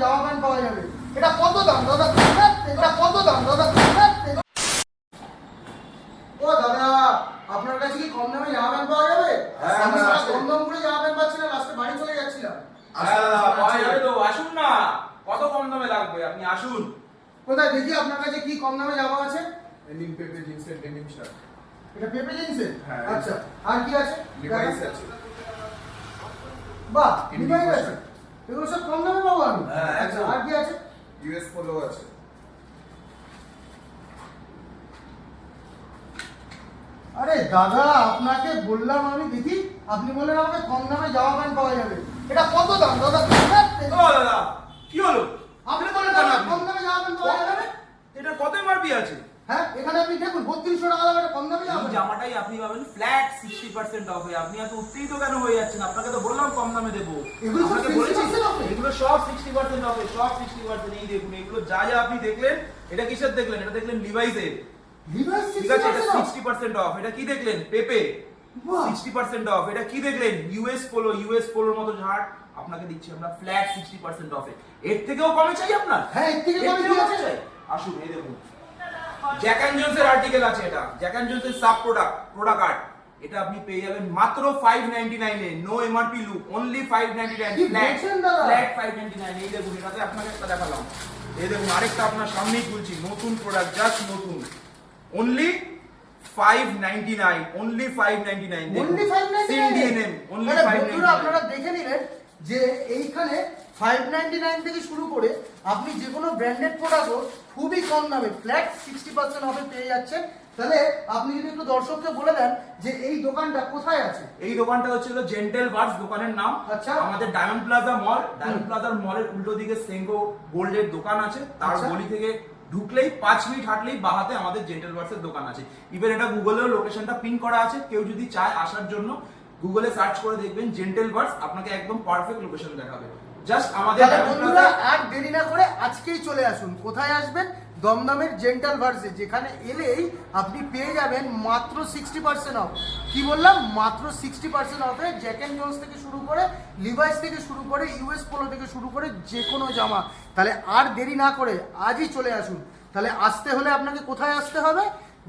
জামা প্যান্ট পাওয়া যাবে। এটা কত দাম দাদা? এটা কত দাম দাদা? ও দাদা, আপনার কাছে কি কম দামে জামা প্যান্ট পাওয়া যাবে? আমি কম দাম করে জামা প্যান্ট পাচ্ছি না, লাস্টে বাড়ি চলে যাচ্ছিলাম। আসুন না, কত কম দামে লাগবে আপনি আসুন। কোথায় দেখি আপনার কাছে কি কম দামে জামা আছে? ডেনিম পেপে জিন্সের ডেনিম শার্ট। এটা পেপে জিন্সের? হ্যাঁ। আচ্ছা, আর কি আছে? লিভাইস আছে। বাহ, লিভাইস আছে। এগুলো সব কম দামে পাবো আমি? হ্যাঁ, আচ্ছা, একদম। আর কি আছে? ইউএস পোলো আছে। আরে দাদা, আপনাকে বললাম আমি দেখি, আপনি বললেন আমাকে কম দামে জামা প্যান্ট পাওয়া যাবে। এটা কত দাম দাদা? ও দাদা, কি হলো? আপনি বললেন না কম দামে জামা প্যান্ট পাওয়া যাবে। এটা কত এমআরপি আছে? হ্যাঁ, এখানে আপনি দেখুন 3200 টাকা দাম, এটা কম দামে জামা এই প্যান্ট। জামাটাই আপনি পাবেন ফ্ল্যাট 60% অফে। আপনি এত উত্তেজিত কেন হয়ে যাচ্ছেন? আপনাকে তো বললাম কম দামে দেবো। এগুলো সব আপনাকে বলেছি 60% off? এগুলো সব 60% অফে, সব 60%। এই দেখুন, এগুলো যা যা আপনি দেখলেন, এটা কিসের দেখলেন? এটা দেখলেন লিভাইসের। লিভাইস ঠিক আছে, এটা 60% off? 60% অফ। এটা কি দেখলেন? পেপে। বাহ। 60% অফ। এটা কি দেখলেন? ইউএস পোলোর মতো ঝাড়। আপনাকে দিচ্ছি আমরা ফ্ল্যাট 60% অফে। এর থেকেও কমে চাই আপনার? হ্যাঁ, এর থেকে কমে কি আছে? চাই? আসুন, এই দেখুন, জ্যাক অ্যান্ড জোনসের আর্টিকেল আছে। এটা জ্যাক অ্যান্ড জোনসের সাব প্রোডাক্ট। এটা আপনি পেয়ে যাবেন মাত্র 599 এ। নো এমআরপি লুক, অনলি 599 কি ফ্ল্যাট। বলছেন দাদা? ফ্ল্যাট 599। এই দেখুন, এটাতে আপনাকে একটা দেখালাম। এই দেখুন, আরেকটা আপনার সামনেই খুলছি, নতুন প্রোডাক্ট, জাস্ট নতুন। Only 599, only 599। Only 599? সিডিএনএম অনলি মানে বন্ধুরা, 599। আপনারা দেখে নিলেন যে এইখানে 599 থেকে শুরু করে আপনি যে কোনো ব্র্যান্ডেড প্রোডাক্টও খুবই কম দামে ফ্ল্যাট 60% অফে পেয়ে যাচ্ছেন। তাহলে আপনি যদি একটু দর্শককে বলে দেন যে এই দোকানটা কোথায় আছে? এই দোকানটা হচ্ছে জেন্টেল ভার্স দোকানের নাম। আচ্ছা। আমাদের ডায়মন্ড প্লাজা মল, ডায়মন্ড প্লাজার মলের উল্টো দিকে সেঙ্গো গোল্ডের দোকান আছে। তার আচ্ছা। গলি থেকে ঢুকলেই 5 মিনিট হাঁটলেই বাহাতে আমাদের জেন্টেল ভার্সের দোকান আছে। ইভেন এটা গুগলেও লোকেশনটা পিন করা আছে। কেউ যদি চায় আসার জন্য, গুগলে সার্চ করে দেখবেন জেন্টেল ভার্স, আপনাকে একদম পারফেক্ট লোকেশন দেখাবে। জাস্ট আমাদের তাহলে ডায়মন্ড বন্ধুরা, প্লাজা। আর দেরি না করে আজকেই চলে আসুন। কোথায় আসবেন? দমদমের জেন্টাল ভার্সে, যেখানে এলেই আপনি পেয়ে যাবেন মাত্র 60% অফ। কি বললাম? মাত্র 60% অফে জ্যাক অ্যান্ড জোন্স থেকে শুরু করে, লিভাইস থেকে শুরু করে, ইউএস পোলো থেকে শুরু করে যে কোনো জামা। তাহলে আর দেরি না করে আজই চলে আসুন। তাহলে আসতে হলে আপনাকে কোথায় আসতে হবে?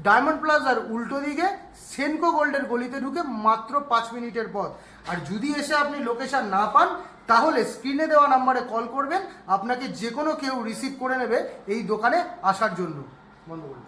ডায়মন্ড প্লাজার উল্টো দিকে সেনকো গোল্ডের গলিতে ঢুকে মাত্র 5 মিনিটের পথ। আর যদি এসে আপনি লোকেশন না পান, তাহলে স্ক্রিনে দেওয়া নাম্বারে কল করবেন, আপনাকে যে কোনো কেউ রিসিভ করে নেবে এই দোকানে আসার জন্য। বন্ধ করুন।